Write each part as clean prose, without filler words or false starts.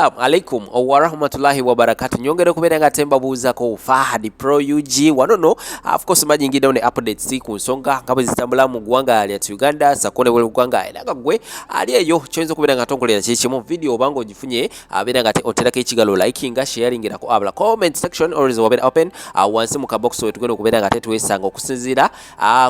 Assalamu alaikum wa rahmatullahi wa barakatuh. Nyongere kubera nga temba buza ko Fahad Pro UG wanono of course majingida one updates ku nsonga ngabo zitambula mu gwanga lya Uganda sakone wele gwanga era gwe aliyeyo chenzo kubera nga tonkolera chichi mu video bango gifunye abera nga oteraka ekigalo likinga sharing ko abla comment section always wabera open wansi mu kabox we tugenda kubera nga tetwesanga okusinzira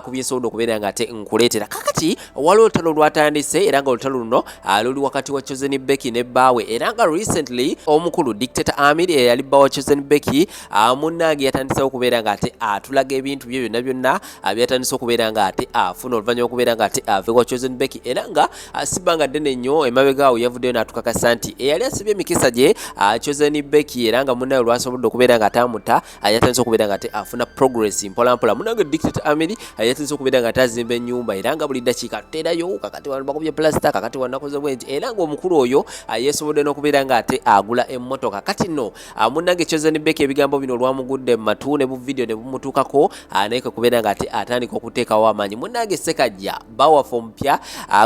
kubyesodo kubera nga nkuletera kakati walo talo lwatandise era nga olutalo luno luli wakati wa Chosen Becky ne bawe era nga recently omukulu dictator Amir yali bawa Chosen Becky munange yatandise okubeera nga atulaga ebintu bye byonna abyatandise okubeera nga afuna oluvanyuma okubeera nga ave wa Chosen Becky era nga sibanga dene nnyo emabegaawo yavuddeyo n'atukakasa nti eyali asibye emikisa gye Chosen Becky era nga munnayo lwasobodde okubeera nga atamuta yatandise okubeera nga afuna progress mpolampola munange dictator Amir yatandise okubeera nga atazimba ennyumba era nga buli dakiika tuterayo kakati wano bakubye plaster kakati wanakoze bwenti era nga omukulu oyo yesobodde n'okubeera nga agula emmotoka kati no munange Chosen Becky ebigambo bino lwamugudde matu ne bu video ne bumutukako naye kubeera nga atandika okuteekawo amaanyi munange sekajja bawa fompya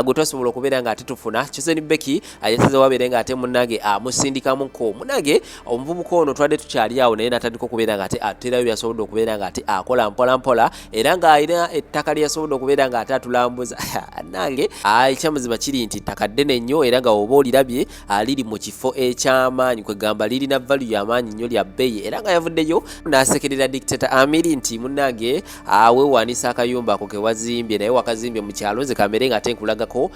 gutosobola okubeera nga tufuna Chosen Becky yasize wabeere nga munange musindikamuko munange omuvubuka ono twadde tukyali awo naye natandika okubeera nga aterayo byasobodde okubeera nga akola mpolampola era nga alina ettaka lyasobodde okubeera nga atulambuza nange ekyamuzima kiri nti ttaka ddene nnyo era nga oba olirabye liri mu kifo eky'amaanyi kwegamba lirina value y'amaanyi nnyo lya bbeeyi era nga yavuddeyo n'asekerera dictator Amir nti munnange weewaanisa akayumba ako ke wazimbye naye wakazimbye mu kyalo nze kamere nga nkulagako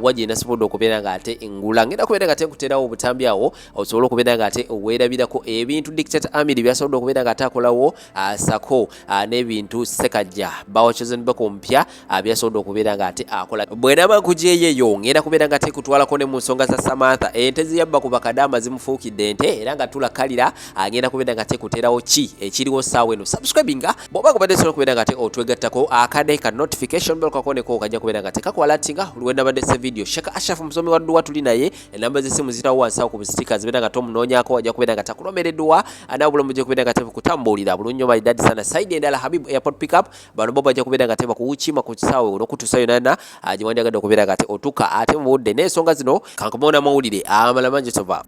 wagye nasobodde okubeera nga ngula ngenda kubeera nga nkuterawo obutambi awo osobola okubeera nga weerabirako ebintu dictator Amir byasobodde okubeera nga akolawo sako n'ebintu sekajja bawa Chosen Becky omupya byasobodde okubeera nga akola bwenaba kujeeyeyo ngenda kubeera nga kutwalako ne mu nsonga za Samantha ente ziyabba ku bakadama zimufuukidde ente era nga tulakalira agenda kubeera nga kuterawo ki ekiriwo saawa eno subscribinga bwoba kubadde sobola kubeera nga otwegattako akade ka notification bell kakoneko kajja kubeera nga kakwalatinga luwenda badde se video shaka ashafu musomi wa dduwa tuli naye enamba z'essimu zitawo wansi awo ku stickers zibeera nga tomunoonyaako ajja kubeera nga takulomereddwa anabulamu gye kubeera nga kutambulira bulungi maridadi sana side endala Habib airport pickup bano bo bajja kubeera nga bakuwukima ku kisaawe n'okutuusayo nana gye wandyagadde okubeera nga otuka ate mu budde n'ensonga zino kankumona mawulire amala mangi tova.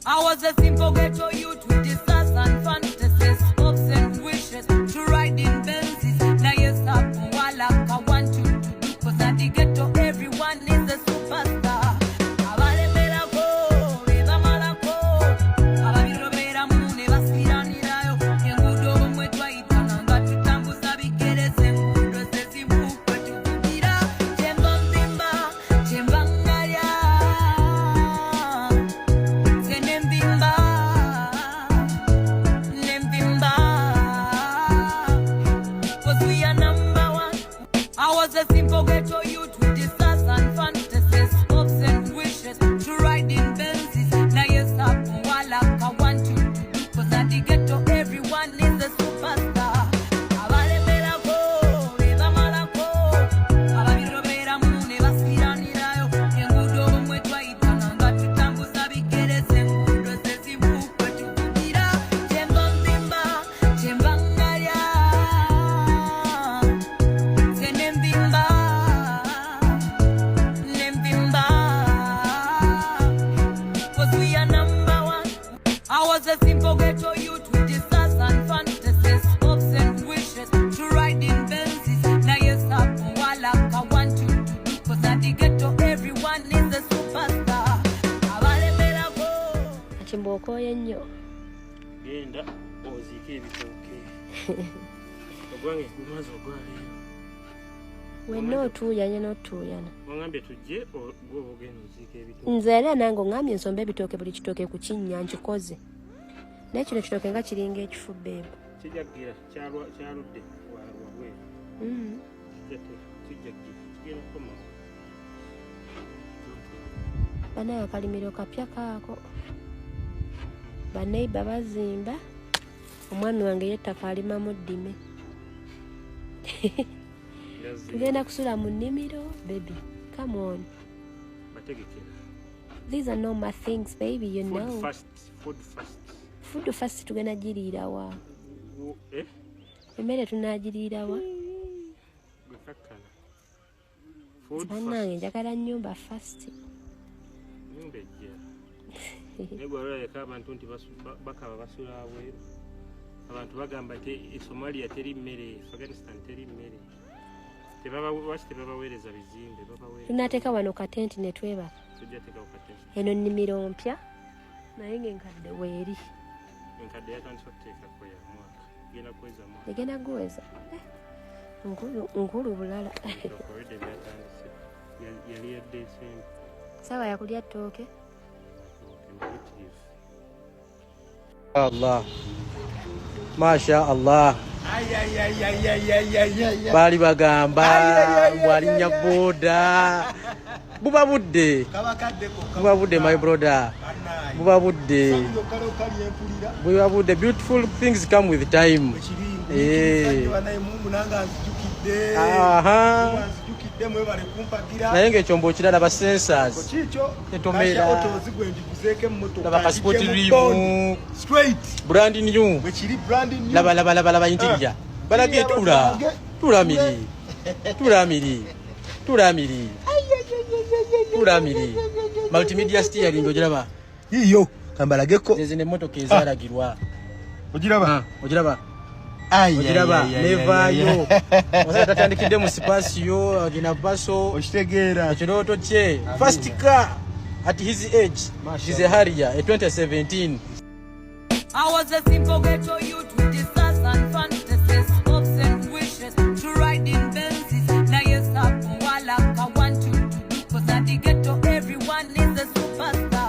I was a simple ghetto youth with desires and fantasies, hopes and wishes to ride in Benzes. Now yes, what I want you to do, 'cause at the ghetto everyone is a superstar. A simple ghetto youth with desires and fantasies, hopes and wishes to ride in Benzes. Now yes, what I want you to do, 'cause at the ghetto everyone is a superstar. I was a simple ghetto youth with desires and fantasies, hopes and wishes to ride in Benzes. Now yes, what I want you to do, 'cause at the ghetto everyone is a superstar. Chimbokoye nnyo. Genda ozike ebitooke. Ogwange kumaze ogwaleyo. Wenna otuuyanye n'otuuyana. Wangambye tujje gwe ogenda ozike ebitooke. Nze era nange ongambye nsombe ebitooke buli kitooke ku kinnya nkikoze. Naye kino kitooke nga kiringa ekifubbe ebo. Kijaggira kyaludde wabwe. Kijaggira kigenda kukomawo. Banaye akalimiro kapya kaako. Baneiba bazimba. Omwami wange yettaka alimamu ddime. Tugenda kusula mu nnimiro, baby. Come on. These are not my things, baby, you know. Food first tugenda giriira wa. Emmere tunagiriira wa. Bannange njagala nnyumba first. naye gwe olabeka abantu nti bakaba basula abweru. Abantu bagamba nti Somalia teri mmere, Afghanistan teri mmere. Lwaki tebabaweereza bizimbe? Tunateeka wano katenti ne twebaka. Tujja teeka ku katenti. Eno nnimiro mpya naye ng'enkadde weeri. Enkadde yatandika kuteekako ya mwaka. Egenda kuweza mwaka. Egenda kuweza. Nkulu bulala. Already byatandise. Yali ya December. Sawa ya kulya ttooke. Allah. Masha Allah. Bali bagamba walinnya boda. Buba budde my brother. Buba budde. Beautiful things come with time. Aha. Naye ng'ekyombo kirala ba sensors etomera bakasipotirimu brand new laba interior balage tulamiri multimedia steering ogiraba iyo kambalageko zezine motoka ezalagirwa ogiraba nevayo osaka tatandikidde mu sipasiyo agina baso okitegeera ekirooto kye first car at his age is a Harrier a 2017. I was a simple ghetto youth with desires and fantasies, hopes and wishes to ride in Benzes. Now yes, I want you to do, 'cause at the ghetto everyone is a superstar.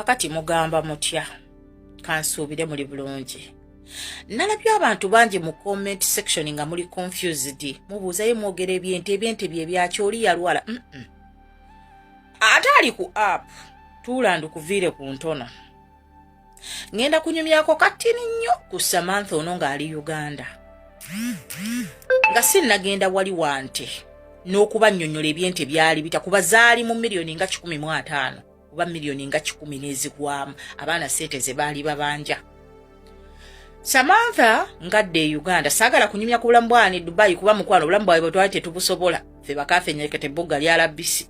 Kati mugamba mutya kansuubire muli bulungi. Nalabye abantu bangi mu comment section nga muli confused. Mubuuzayo mwogera ebyente bye byakyoli yalwala. Ate ali ku app tulandu kuviire ku ntono. Ngenda kunyumyako katini nnyo ku Samantha ono ng'ali Uganda. Nga sinnagenda wali wante n'okuba nnyonnyola ebyente byali bita kuba zaali mu miliyoni nga 15 oba miliyoni nga 10 n'ezigwamu abaana sente ze baali babanja. Samantha ngadde Uganda saagala kunyumya ku bulamu bwani Dubai kuba mukwano obulamu bwawe bwe twali tetubusobola ffe bakaafe nyekete bugga lya labisi.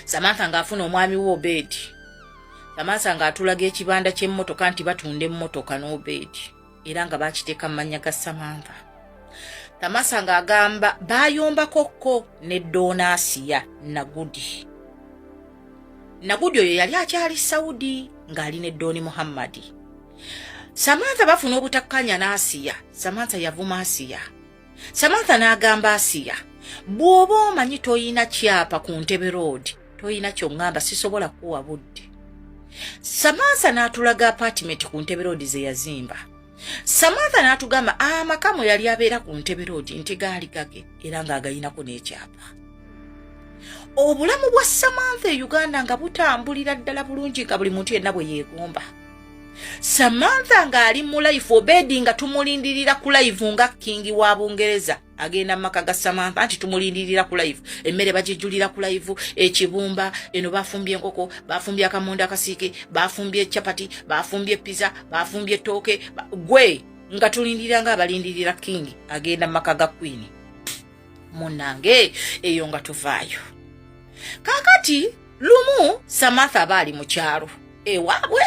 Samantha ng'afuna omwami w'Obedi. Samantha ng'atulaga ekibanda ky'emmotoka nti batunda emmotoka n'Obedi era nga bakiteeka mu mannya ga Samantha. Samantha ng'agamba bayomba kokko ne Donasiya Nagudi. Nagudi oyo yali akyali Saudi ng'ali ne Doni Muhammadi. Samantha bafuna obutakkanya n'Asiya. Samantha yavuma Asiya. Samantha n'agamba Asiya, bw'oba omanyi toyina kyapa ku Ntebe Road, toyina ky'ongamba sisobola kuwa budde. Samantha n'atulaga apartment ku Ntebe Road ze yazimba. Samantha n'atugamba amakamu yali abeera ku Ntebe Road nti gaali gage era ng'agayinako n'ekyapa. Obulamu bwa Samantha e Uganda nga butambulira ddala bulungi nga buli muntu yenna bwe yeegomba. Samantha ng'ali mu life Obedi nga tumulindirira ku live nga kingi wa Bungereza agenda maka ga Samantha anti tumulindirira ku live emmere bagijulira ku live ekibumba eno bafumbye enkoko bafumbye akamonda akasiike bafumbye chapati bafumbye pizza bafumbye toke gwe nga tulindirira nga abalindirira kingi agenda maka ga Queen munange eyo nga tuvaayo. Kakati lumu Samantha bali mu kyalo ewabwe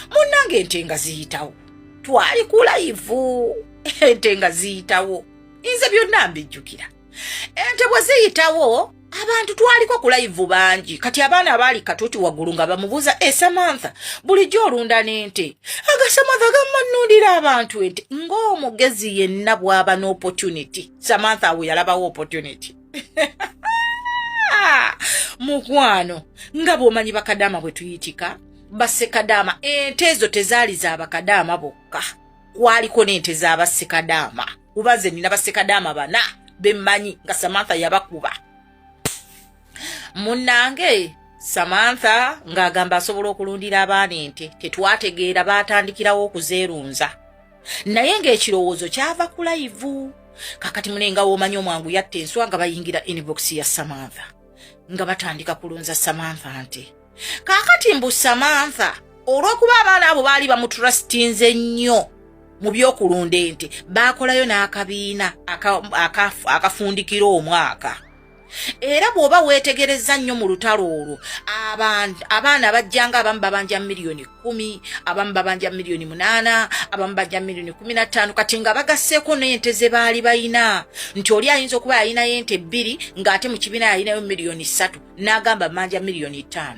munange entenga ziyitawo twali ku live entenga ziyitawo nze byonna mbijjukira. Ente bwe ziyitawo abantu twaliko ku live bangi kati abaana abaali katuuti waggulu nga bamubuuza Samantha bulijjo olunda n'ente aga Samantha gammannundira abantu ente ng'omugezi yenna bw'aba n'opportunity. Samantha awo yalabawo opportunity. mukwano nga bw'omanyi bakadaama bwe tuyitika bassekadaama ente ezo tezaali za bakadaama bokka kwaliko n'ente z'abassekadaama ubaze nina bassekadaama bana bemmanyi nga Samantha yabakuba munnange Samantha ng'agamba asobola okulundira abaana ente tetwategeera baatandikirawo okuzeerunza naye ng'ekirowoozo kyava ku live kakati munenga w'omanyi omwangu yatta enswa nga bayingira inbox ya Samantha nga batandika kulunza Samantha nte kakati mbu Samantha olw'okuba abaana abo baali bamutrustinze nnyo mu by'okulunda ente baakolayo n'akabiina akafundikira omwaka era bw'oba weetegereza nnyo mu lutalo olwo abaana bajjanga abamu babanja miliyoni 10 abamu babanja miliyoni 8 abamu bajja miliyoni 15 kati nga bagasseeko n'ente ze baali bayina nti oli ayinza okuba yalina ente 2 ng'ate mu kibiina yalinayo miliyoni 3 n'agamba manja miliyoni 5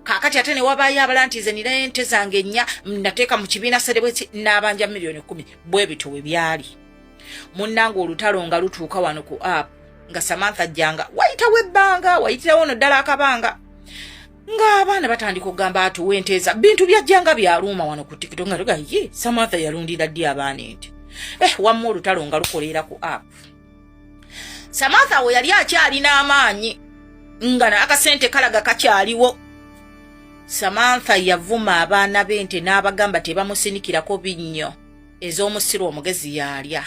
kakati ate ne wabaayo abalantize nina ente zange 4 nateeka mu kibiina serebwesi n'abanja miliyoni 10 bwe bito we byali munnange olutalo nga lutuuka wano ku app nga Samantha jjanga wayitawo ebbanga wayitirawo no ddala akabanga ng'abaana batandika okugamba atuwa ente eza bintu byajjanga byaluuma wano ku TikTok nga tuga ye Samantha yalundira ddi abaana ente wamma olutalo nga lukolera ku app Samantha we yali akyalina amaanyi nga n'akasente kalaga kakyaliwo Samantha yavuma abaana b'ente n'abagamba tebamusinikirako binnyo ez'omusiro omugezi yalya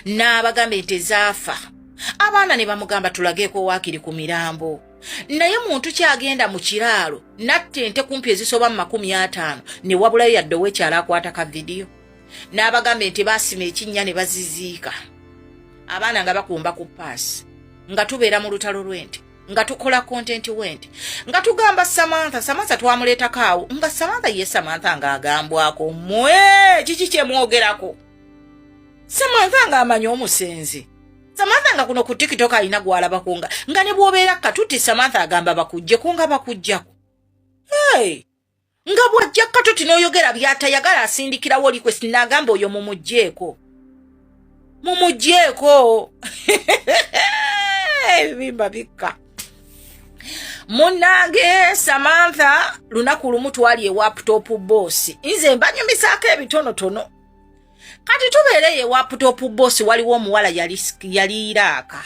n'abagamba ente zaafa abaana ne bamugamba tulageeko waakiri ku mirambo naye muntu kyagenda mu kiraalo natta ente kumpi ezisoba mu 50 ne wabulayo yadde ow'ekyalo akwata ka vidiyo n'abagamba ente baasima ekinnya ne baziziika abaana nga bakumba ku paasi nga tubeera mu lutalo lw'ente nga tukola content w'ente nga tugamba Samantha twamuleetako awo nga Samantha ng'agambwako mwe kiki kyemwogerako Samantha ng'amanya omusenzi Samantha nga kuno ku TikTok alina gwalabako nga ne bw'obeera katuti Samantha agamba bakuggyeko nga bakuggyako nga bw'ajja katuti n'oyogera by'atayagala asindikirawo request n'agamba oyo mumuggyeko ebibimba bikka munnange Samantha lunaku lumu twali ewaptop boss nze mbanyumisaako ebitonotono kati tubeere ewaptop boss waliwo omuwala yali Iraaka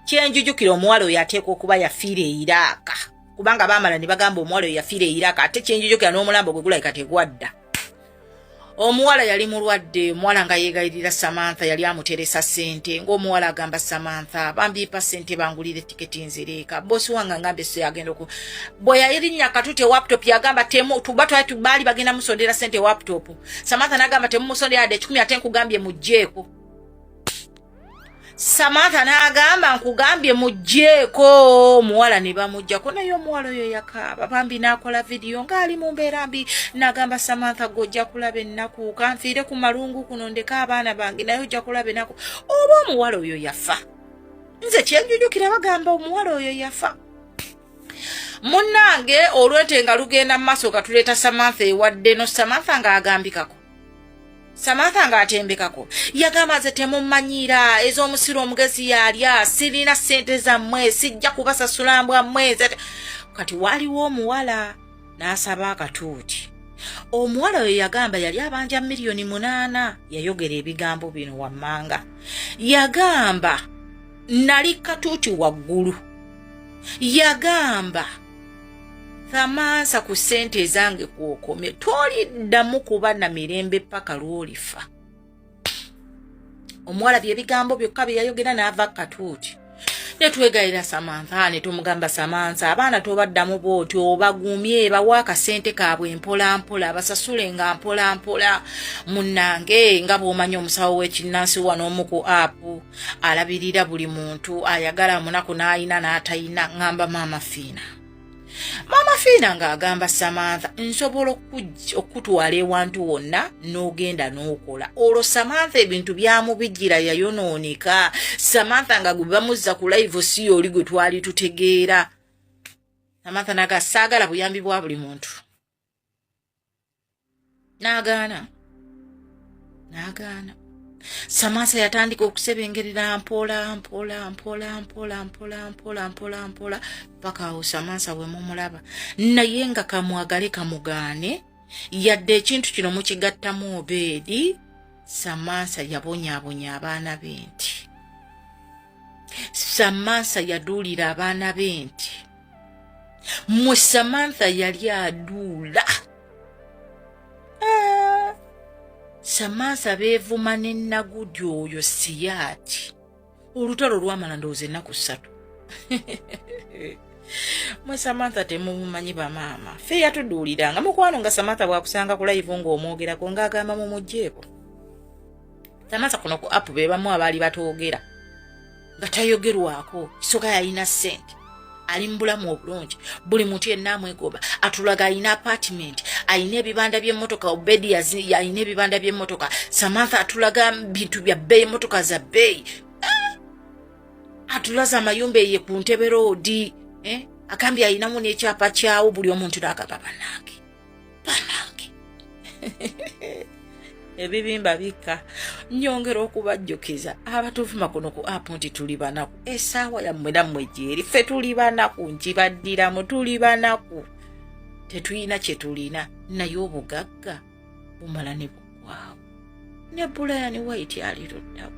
kyenjujukira omuwala oyo ateeka okuba yafiira e Iraaka kubanga baamala ne bagamba omuwala oyo yafiira e Iraaka ate kyenjujukira n'omulambo gwe gulayika tegwadda omuwala yali mulwadde omuwala nga yeegayirira Samantha yali amuteresa ssente ng'omuwala agamba Samantha bambiipa ssente bangulire tiketi nzireeka bosi wange ngambe se agenda ku bwe yayirinnya katute laptop yagamba temu tubatwa tubali bagenda musondera ssente laptop Samantha nagamba temu musondera de 10 ate nkugambye mujjeeko Samantha n'agamba nkugambye mujjeeko omuwala ne bamuggyako naye omuwala oyo yakaaba bambi n'akola vidiyo ng'ali mu mbeera mbi n'agamba Samantha gojja kulaba ennaku kanfiire ku malungu kuno ndeka abaana bange naye ojja kulaba ennaku oba omuwala oyo yafa nze kyenjujukira bagamba omuwala oyo yafa munnange olwente nga lugenda mu maaso katuleeta Samantha ewadde no Samantha ng'agambikako Samantha ng'atembekako yagamba ze temumanyira ez'omusiro omugezi yalya sirina ssente zammwe sijja kubasasula mbwammwe kati waliwo omuwala n'asaba akatuuti omuwala oyo yagamba yali abanja miliyoni 8 yayogera ebigambo bino wammanga yagamba nali katuuti waggulu yagamba Thamansa ku ssente zange kuokomye toliddamu kuba na mirembe paka lwolifa omuwala byebigambo byokka bye yayogera n'ava katuuti ne twegayira Samantha ne tumugamba Samantha abaana tobaddamu bwoti obagumye bawa akasente kaabwe mpola mpola basasule nga mpola mpola munnange nga bw'omanyi omusawo w'ekinnansi wano omu ku app alabirira buli muntu ayagala munaku n'ayina n'atayina ngamba Mama Fina ng'agamba Samantha nsobola okutwala ewantu wonna n'ogenda n'okola olwo Samantha ebintu byamubijjira yayonoonika Samantha nga gwe bamuzza ku live si oli gwe twali tutegeera Samantha naga saagala buyambi bwa buli muntu n'agaana Samantha yatandika okusebengerera mpola paka awo Samantha we mumulaba naye nga kamwagale kamugaane yadde ekintu kino mukigattamu Obedi. Samantha yabonyaabonya abaana be nti Samantha yaduulira abaana be nti mwe Samantha yali aduula. Samantha beevuma n'ennagudi oyo siyaati olutalo lwamala ndowooza ennaku 3. Mwe Samantha temumumanyi bamaama ffe yatuduuliranga mukwano nga Samantha bwakusanga ku live ng'omwogerako ng'agamba mumugjeeko. Samantha kuno ku app be bamu abaali batoogera nga tayogerwako kisoka yalina ssente ali mu bulamu obulungi buli muntu yenna amwegoba atulaga alina apartment alina ebibanda by'emmotoka Obedi alina ebibanda by'emmotoka Samantha atulaga bintu bya bbeeyi emmotoka za bbeeyi atulaza amayumba ye ku Ntebe Road akambye alinamu n'ekyapa kyawo buli omuntu n'agamba bannange ebibimba bika nyongera okubajjukiza abatuvuma kuno ku app nti tuli banaku essaawa yammwe nammwe gyeri ffe tuli banaku nkibaddiramu tuli banaku tetulina kye tulina naye obugagga bumala ne buggwaawo ne Brian White ali tuddawo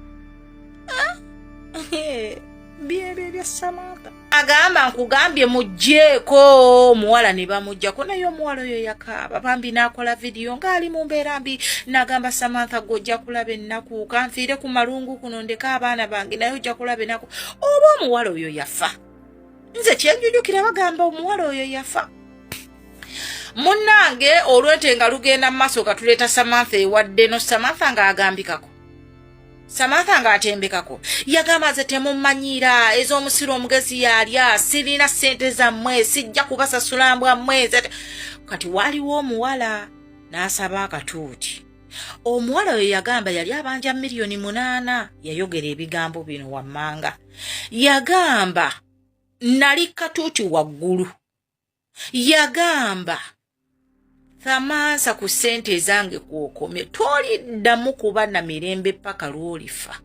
byebyo bya Samantha agamba nkugambye mugjeeko omuwala ne bamuggyako naye omuwala oyo yakaaba bambi n'akola vidiyo ng'ali mu mbeera mbi n'agamba Samantha gojja kulaba ennaku kanfiire ku malungu kuno ndeka abaana bange naye ojja kulaba ennaku oba omuwala oyo yafa. Nze kyenjujukira bagamba omuwala oyo yafa. Munnange olwente nga lugenda mu maaso katuleeta Samantha ewadde no Samantha ng'agambikako Samantha ng'atembekako yagamba ze temumanyira ez'omusiro omugezi yalya sirina ssente zammwe sijja kubasasula mbwammwe kati waliwo omuwala n'asaba akatuuti. Omuwala oyo yagamba yali abanja $8,000,000 yayogera ebigambo bino wammanga yagamba nali katuuti waggulu yagamba Samantha ku ssente zange kuokomye toliddamu kuba na mirembe paka lwolifa.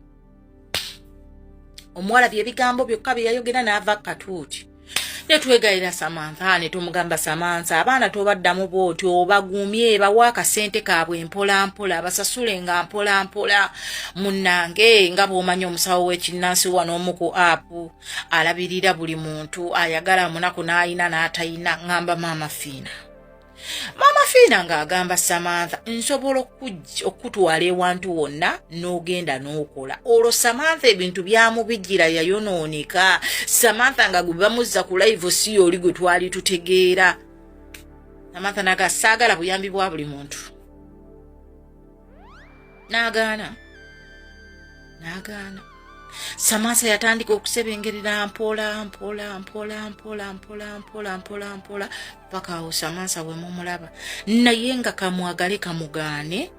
Omuwala byebigambo byokka bye yayogera n'ava katuuti. Ne twegayira Samantha ne tumugamba Samantha abaana tobaddamu bw'otyo obagumye bawa akasente kaabwe mpola basasule nga mpola munnange nga bw'omanyi omusawo w'ekinnansi wano omu ku app alabirira buli muntu ayagala munaku n'ayina n'atayina ngamba Mama Fiina ng'agamba Samantha nsobola okutwala ewantu wonna n'ogenda n'okola. Olwo Samantha ebintu byamubijjira yayonooneka. Samantha nga gwe bamuzza ku live si oli gwe twali tutegeera. Samantha naga saagala buyambi bwa buli muntu. N'agaana. Samantha yatandika okusebengerera mpola paka awo Samantha we mumulaba naye nga kamwagale kamugaane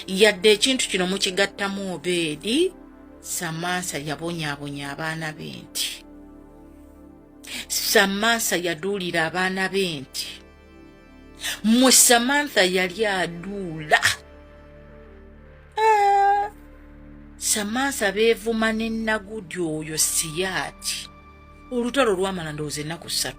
yadde ekintu kino mukigattamu Obedi. Samantha yabonyaabonya abaana be nti Samantha yaduulira abaana be nti mwe Samantha yali aduula. Samantha beevuma n'ennagudi oyo siyaati olutalo lwamala ndowooza ennaku 3.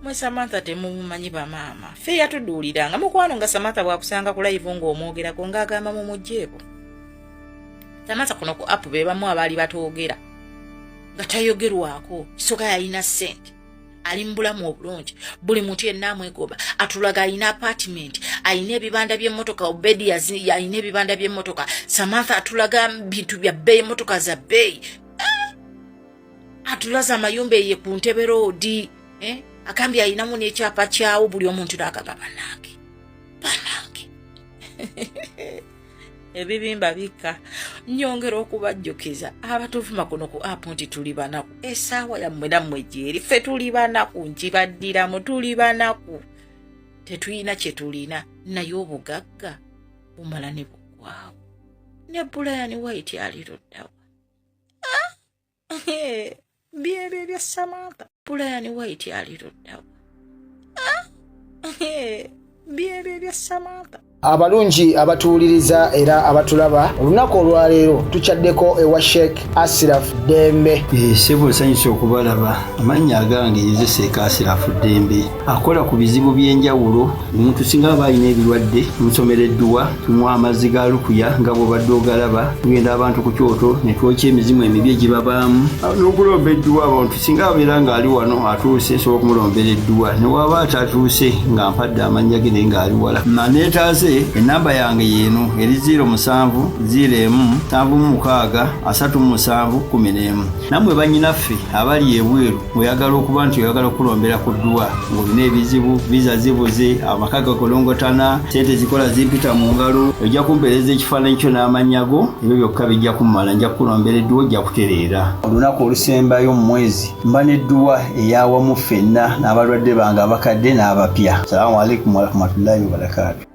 Mwe Samantha temumumanyi bamaama ffe yatuduuliranga mukwano nga Samantha bwakusanga ku live ng'omwogerako ng'agamba mumugjeeko. Samantha kuno ku app be bamu abaali batoogera nga tayogerwako kisoka yalina ssente ali mu bulamu obulungi buli muntu yenna amwegoba atulaga alina apartment alina ebibanda by'emmotoka Obedi alina ebibanda by'emmotoka Samantha atulaga bintu bya bbeeyi emmotoka za bbeeyi atulaza amayumba ye ku Ntebe Road akambye alinamu n'ekyapa kyawo buli omuntu n'agamba bannange ebibimba bika nyongera okubajjukiza abatuvuma kuno ku app nti tuli banaku essaawa yammwe nammwe gyeri ffe tuli banaku nkibaddiramu tuli banaku tetulina kye tulina naye obugagga bumala ne buggwaawo ne Brian White ali tuddawo byebyo bya Samantha Brian White ali tuddawo byebyo bya Samantha Abalungi abatuuliriza era abatulaba olunaku olwaleero tuchaddeko ewa Sheikh Ashraf Dembe. Sebo sanyusa okubalaba amannya agange Seeka Ashraf Dembe akola ku bizibu by'enjawulo. Omuntu singa aba alina ebirwadde musomereddwa tunywa amazzi ga lukuya nga bw'obadde ogalaba tugenda abantu ku kyoto ne twokya emizimu emibi egibabaamu n'okulombeddwa abantu singa abeera ng'ali wano atuuse nsobola okumulombera edduwa ne waba atatuuse nga mpadde amannya ge naye ng'ali wala neetaase enamba yange yeeno eri 0707363711 nammwe bannyinaffe abali ebweru oyagala okuba nti oyagala okulombera ku dduwa ng'olina ebizibu viza zibuze amaka gakolongotana sente zikola zimpita mu ngalo ojja kumpeereza ekifaananyi kyo n'amannya go ebyo byokka bijja kummala nja kukulombera edduwa ojja kutereera. Olunaku olusembayo mu mwezi mba n'edduwa eyawamu ffenna n'abalwadde bange abakadde n'abapya. Salaamu alaikum warahmatullahi wabarakatuh.